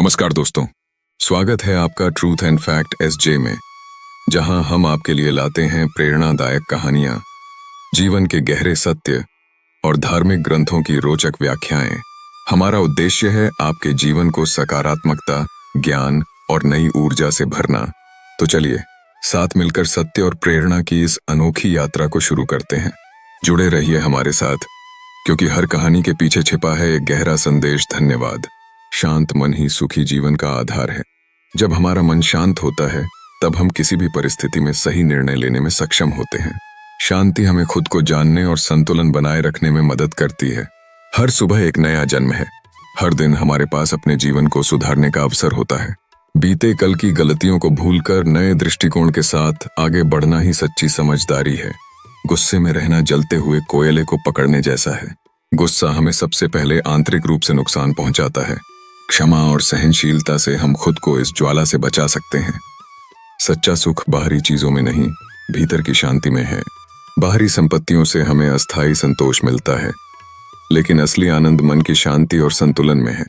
नमस्कार दोस्तों, स्वागत है आपका ट्रूथ एंड फैक्ट एसजे में, जहां हम आपके लिए लाते हैं प्रेरणादायक कहानियां, जीवन के गहरे सत्य और धार्मिक ग्रंथों की रोचक व्याख्याएं। हमारा उद्देश्य है आपके जीवन को सकारात्मकता, ज्ञान और नई ऊर्जा से भरना। तो चलिए साथ मिलकर सत्य और प्रेरणा की इस अनोखी यात्रा को शुरू करते हैं। जुड़े रहिए हमारे साथ, क्योंकि हर कहानी के पीछे छिपा है एक गहरा संदेश। धन्यवाद। शांत मन ही सुखी जीवन का आधार है। जब हमारा मन शांत होता है, तब हम किसी भी परिस्थिति में सही निर्णय लेने में सक्षम होते हैं। शांति हमें खुद को जानने और संतुलन बनाए रखने में मदद करती है। हर सुबह एक नया जन्म है। हर दिन हमारे पास अपने जीवन को सुधारने का अवसर होता है। बीते कल की गलतियों को भूलकर नए दृष्टिकोण के साथ आगे बढ़ना ही सच्ची समझदारी है। गुस्से में रहना जलते हुए कोयले को पकड़ने जैसा है। गुस्सा हमें सबसे पहले आंतरिक रूप से नुकसान पहुंचाता है। क्षमा और सहनशीलता से हम खुद को इस ज्वाला से बचा सकते हैं। सच्चा सुख बाहरी चीजों में नहीं, भीतर की शांति में है। बाहरी संपत्तियों से हमें अस्थायी संतोष मिलता है, लेकिन असली आनंद मन की शांति और संतुलन में है।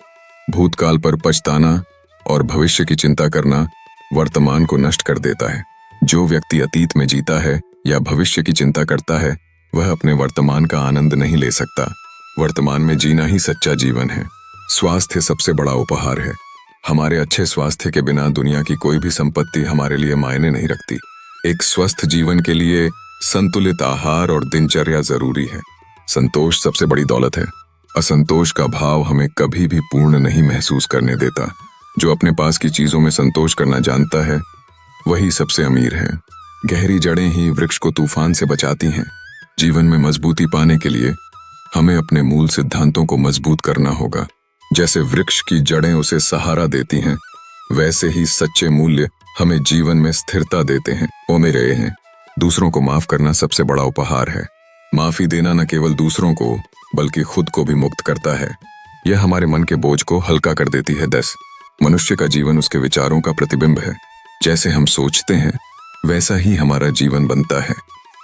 भूतकाल पर पछताना और भविष्य की चिंता करना वर्तमान को नष्ट कर देता है। जो व्यक्ति अतीत में जीता है या भविष्य की चिंता करता है, वह अपने वर्तमान का आनंद नहीं ले सकता। वर्तमान में जीना ही सच्चा जीवन है। स्वास्थ्य सबसे बड़ा उपहार है। हमारे अच्छे स्वास्थ्य के बिना दुनिया की कोई भी संपत्ति हमारे लिए मायने नहीं रखती। एक स्वस्थ जीवन के लिए संतुलित आहार और दिनचर्या जरूरी है। संतोष सबसे बड़ी दौलत है। असंतोष का भाव हमें कभी भी पूर्ण नहीं महसूस करने देता। जो अपने पास की चीजों में संतोष करना जानता है, वही सबसे अमीर है। गहरी जड़ें ही वृक्ष को तूफान से बचाती हैं। जीवन में मजबूती पाने के लिए हमें अपने मूल सिद्धांतों को मजबूत करना होगा। जैसे वृक्ष की जड़ें उसे सहारा देती हैं, वैसे ही सच्चे मूल्य हमें जीवन में स्थिरता देते हैं। वो में रहे हैं। दूसरों को माफ करना सबसे बड़ा उपहार है। माफी देना न केवल दूसरों को बल्कि खुद को भी मुक्त करता है। यह हमारे मन के बोझ को हल्का कर देती है। 10 मनुष्य का जीवन उसके विचारों का प्रतिबिंब है। जैसे हम सोचते हैं, वैसा ही हमारा जीवन बनता है।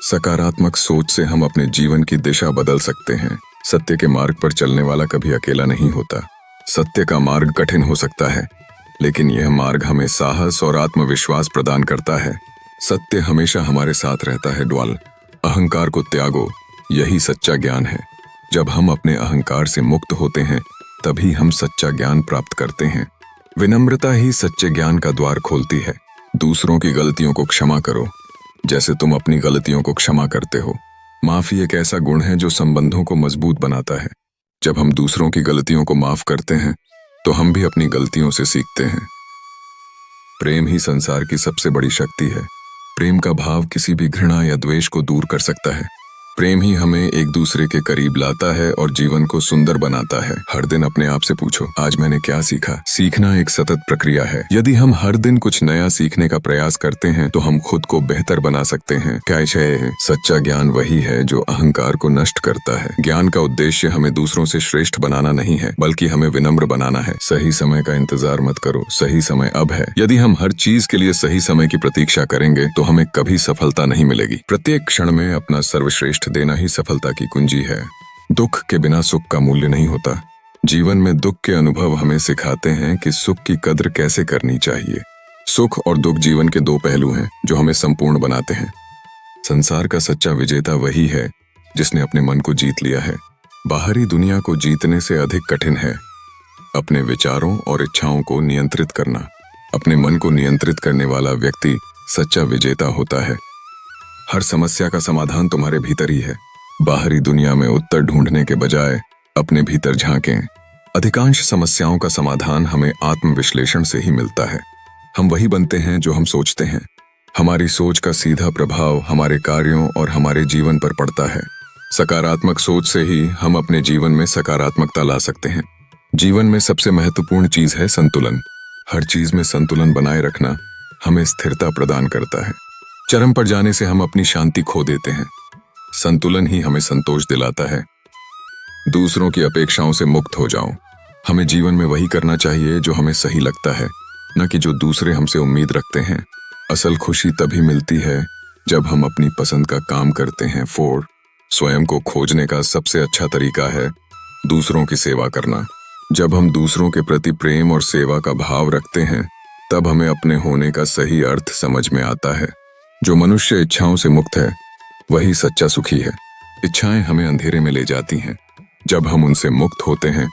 सकारात्मक सोच से हम अपने जीवन की दिशा बदल सकते हैं। सत्य के मार्ग पर चलने वाला कभी अकेला नहीं होता। सत्य का मार्ग कठिन हो सकता है, लेकिन यह मार्ग हमें साहस और आत्मविश्वास प्रदान करता है। सत्य हमेशा हमारे साथ रहता है। ड्वाल अहंकार को त्यागो, यही सच्चा ज्ञान है। जब हम अपने अहंकार से मुक्त होते हैं, तभी हम सच्चा ज्ञान प्राप्त करते हैं। विनम्रता ही सच्चे ज्ञान का द्वार खोलती है। दूसरों की गलतियों को क्षमा करो, जैसे तुम अपनी गलतियों को क्षमा करते हो। माफी एक ऐसा गुण है जो संबंधों को मजबूत बनाता है। जब हम दूसरों की गलतियों को माफ करते हैं, तो हम भी अपनी गलतियों से सीखते हैं। प्रेम ही संसार की सबसे बड़ी शक्ति है। प्रेम का भाव किसी भी घृणा या द्वेष को दूर कर सकता है। प्रेम ही हमें एक दूसरे के करीब लाता है और जीवन को सुंदर बनाता है। हर दिन अपने आप से पूछो, आज मैंने क्या सीखा? सीखना एक सतत प्रक्रिया है। यदि हम हर दिन कुछ नया सीखने का प्रयास करते हैं, तो हम खुद को बेहतर बना सकते हैं। क्या है? सच्चा ज्ञान वही है जो अहंकार को नष्ट करता है। ज्ञान का उद्देश्य हमें दूसरों से श्रेष्ठ बनाना नहीं है, बल्कि हमें विनम्र बनाना है। सही समय का इंतजार मत करो, सही समय अब है। यदि हम हर चीज के लिए सही समय की प्रतीक्षा करेंगे, तो हमें कभी सफलता नहीं मिलेगी। प्रत्येक क्षण में अपना सर्वश्रेष्ठ देना ही सफलता की कुंजी है। दुख के बिना सुख का मूल्य नहीं होता। जीवन में दुख के अनुभव हमें सिखाते हैं कि सुख की कद्र कैसे करनी चाहिए। सुख और दुख जीवन के दो पहलू हैं जो हमें संपूर्ण बनाते हैं। संसार का सच्चा विजेता वही है जिसने अपने मन को जीत लिया है। बाहरी दुनिया को जीतने से अधिक कठिन है अपने विचारों और इच्छाओं को नियंत्रित करना। अपने मन को नियंत्रित करने वाला व्यक्ति सच्चा विजेता होता है। हर समस्या का समाधान तुम्हारे भीतर ही है। बाहरी दुनिया में उत्तर ढूंढने के बजाय अपने भीतर झांकें। अधिकांश समस्याओं का समाधान हमें आत्मविश्लेषण से ही मिलता है। हम वही बनते हैं जो हम सोचते हैं। हमारी सोच का सीधा प्रभाव हमारे कार्यों और हमारे जीवन पर पड़ता है। सकारात्मक सोच से ही हम अपने जीवन में सकारात्मकता ला सकते हैं। जीवन में सबसे महत्वपूर्ण चीज है संतुलन। हर चीज में संतुलन बनाए रखना हमें स्थिरता प्रदान करता है। चरम पर जाने से हम अपनी शांति खो देते हैं। संतुलन ही हमें संतोष दिलाता है। दूसरों की अपेक्षाओं से मुक्त हो जाओ। हमें जीवन में वही करना चाहिए जो हमें सही लगता है, न कि जो दूसरे हमसे उम्मीद रखते हैं। असल खुशी तभी मिलती है जब हम अपनी पसंद का काम करते हैं। 4 स्वयं को खोजने का सबसे अच्छा तरीका है दूसरों की सेवा करना। जब हम दूसरों के प्रति प्रेम और सेवा का भाव रखते हैं, तब हमें अपने होने का सही अर्थ समझ में आता है। जो मनुष्य इच्छाओं से मुक्त है, वही सच्चा सुखी है। इच्छाएं हमें अंधेरे में ले जाती हैं। जब हम उनसे मुक्त होते हैं,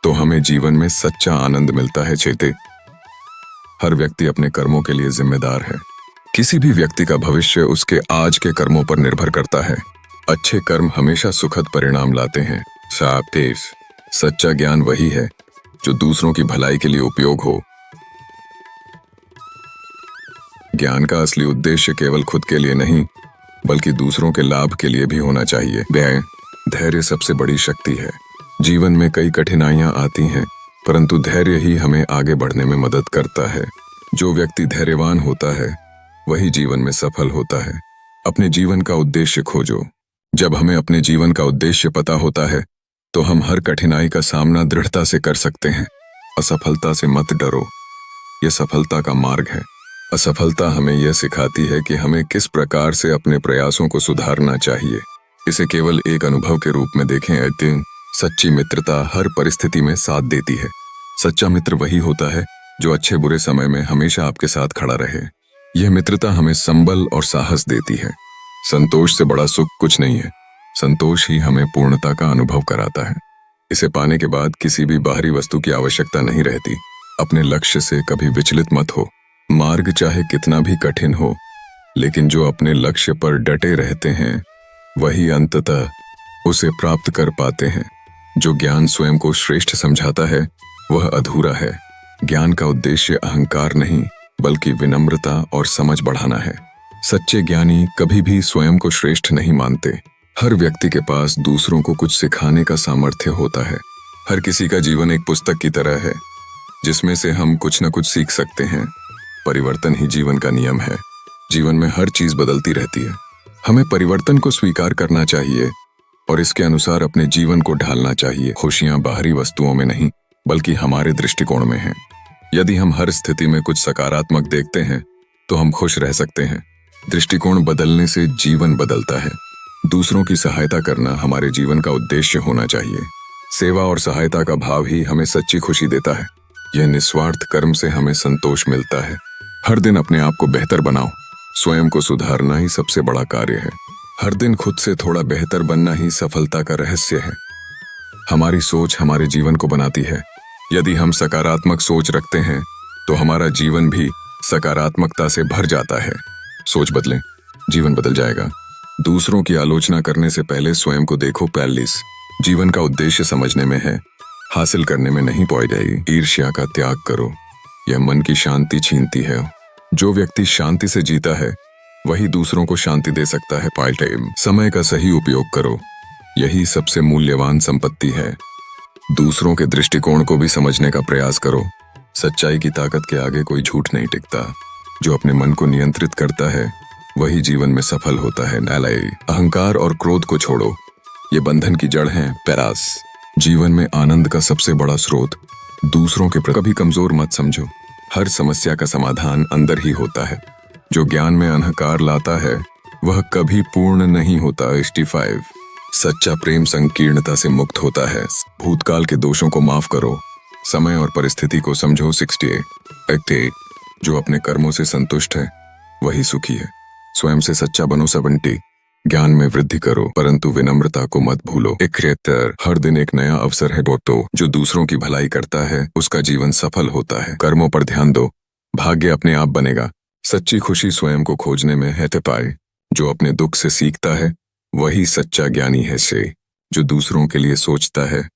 तो हमें जीवन में सच्चा आनंद मिलता है। चेते, हर व्यक्ति अपने कर्मों के लिए जिम्मेदार है। किसी भी व्यक्ति का भविष्य उसके आज के कर्मों पर निर्भर करता है। अच्छे कर्म हमेशा सुखद परिणाम लाते हैं। सापेश, सच्चा ज्ञान वही है जो दूसरों की भलाई के लिए उपयोग हो। ज्ञान का असली उद्देश्य केवल खुद के लिए नहीं, बल्कि दूसरों के लाभ के लिए भी होना चाहिए। धैर्य सबसे बड़ी शक्ति है। जीवन में कई कठिनाइयां आती हैं, परंतु धैर्य ही हमें आगे बढ़ने में मदद करता है। जो व्यक्ति धैर्यवान होता है, वही जीवन में सफल होता है। अपने जीवन का उद्देश्य खोजो। जब हमें अपने जीवन का उद्देश्य पता होता है, तो हम हर कठिनाई का सामना दृढ़ता से कर सकते हैं। असफलता से मत डरो, यह सफलता का मार्ग है। असफलता हमें यह सिखाती है कि हमें किस प्रकार से अपने प्रयासों को सुधारना चाहिए। इसे केवल एक अनुभव के रूप में देखें। सच्ची मित्रता हर परिस्थिति में साथ देती है। सच्चा मित्र वही होता है जो अच्छे बुरे समय में हमेशा आपके साथ खड़ा रहे। यह मित्रता हमें संबल और साहस देती है। संतोष से बड़ा सुख कुछ नहीं है। संतोष ही हमें पूर्णता का अनुभव कराता है। इसे पाने के बाद किसी भी बाहरी वस्तु की आवश्यकता नहीं रहती। अपने लक्ष्य से कभी विचलित मत हो। मार्ग चाहे कितना भी कठिन हो, लेकिन जो अपने लक्ष्य पर डटे रहते हैं, वही अंततः उसे प्राप्त कर पाते हैं। जो ज्ञान स्वयं को श्रेष्ठ समझाता है, वह अधूरा है। ज्ञान का उद्देश्य अहंकार नहीं, बल्कि विनम्रता और समझ बढ़ाना है। सच्चे ज्ञानी कभी भी स्वयं को श्रेष्ठ नहीं मानते। हर व्यक्ति के पास दूसरों को कुछ सिखाने का सामर्थ्य होता है। हर किसी का जीवन एक पुस्तक की तरह है, जिसमें से हम कुछ न कुछ सीख सकते हैं। परिवर्तन ही जीवन का नियम है। जीवन में हर चीज बदलती रहती है। हमें परिवर्तन को स्वीकार करना चाहिए और इसके अनुसार अपने जीवन को ढालना चाहिए। खुशियां बाहरी वस्तुओं में नहीं, बल्कि हमारे दृष्टिकोण में हैं। यदि हम हर स्थिति में कुछ सकारात्मक देखते हैं, तो हम खुश रह सकते हैं। दृष्टिकोण बदलने से जीवन बदलता है। दूसरों की सहायता करना हमारे जीवन का उद्देश्य होना चाहिए। सेवा और सहायता का भाव ही हमें सच्ची खुशी देता है। यह निस्वार्थ कर्म से हमें संतोष मिलता है। हर दिन अपने आप को बेहतर बनाओ। स्वयं को सुधारना ही सबसे बड़ा कार्य है। हर दिन खुद से थोड़ा बेहतर बनना ही सफलता का रहस्य है। हमारी सोच हमारे जीवन को बनाती है। यदि हम सकारात्मक सोच रखते हैं, तो हमारा जीवन भी सकारात्मकता से भर जाता है। सोच बदलें, जीवन बदल जाएगा। दूसरों की आलोचना करने से पहले स्वयं को देखो। 45, जीवन का उद्देश्य समझने में है, हासिल करने में नहीं पाई जाएगी। ईर्ष्या का त्याग करो, यह मन की शांति छीनती है। जो व्यक्ति शांति से जीता है, वही दूसरों को शांति दे सकता है। टाइम, समय का सही उपयोग करो, यही सबसे मूल्यवान संपत्ति है। दूसरों के दृष्टिकोण को भी समझने का प्रयास करो। सच्चाई की ताकत के आगे कोई झूठ नहीं टिकता। जो अपने मन को नियंत्रित करता है, वही जीवन में सफल होता है। अहंकार और क्रोध को छोड़ो, ये बंधन की जड़ है। पैरास, जीवन में आनंद का सबसे बड़ा स्रोत दूसरों के प्रति। कभी कमजोर मत समझो। हर समस्या का समाधान अंदर ही होता है। जो ज्ञान में अहंकार लाता है, वह कभी पूर्ण नहीं होता। 85, सच्चा प्रेम संकीर्णता से मुक्त होता है। भूतकाल के दोषों को माफ करो, समय और परिस्थिति को समझो। 68, जो अपने कर्मों से संतुष्ट है, वही सुखी है। स्वयं से सच्चा बनो। 70, ज्ञान में वृद्धि करो, परंतु विनम्रता को मत भूलो। 71, हर दिन एक नया अवसर है। बोतो, जो दूसरों की भलाई करता है, उसका जीवन सफल होता है। कर्मों पर ध्यान दो, भाग्य अपने आप बनेगा। सच्ची खुशी स्वयं को खोजने में है। पाए, जो अपने दुख से सीखता है, वही सच्चा ज्ञानी है। से, जो दूसरों के लिए सोचता है,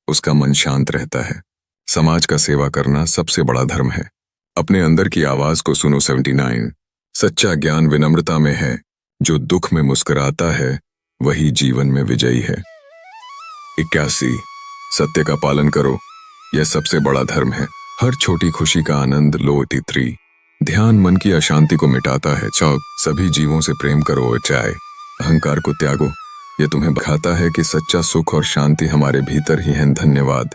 उसका मन शांत रहता है। समाज का सेवा करना सबसे बड़ा धर्म है। अपने अंदर की आवाज को सुनो। 79, सच्चा ज्ञान विनम्रता में है। जो दुख में मुस्कुराता है, वही जीवन में विजयी है। 81, सत्य का पालन करो, यह सबसे बड़ा धर्म है। हर छोटी खुशी का आनंद लो। 83, ध्यान मन की अशांति को मिटाता है। सभी जीवों से प्रेम करो। चाहे अहंकार को त्यागो, यह तुम्हें दिखाता है कि सच्चा सुख और शांति हमारे भीतर ही है। धन्यवाद।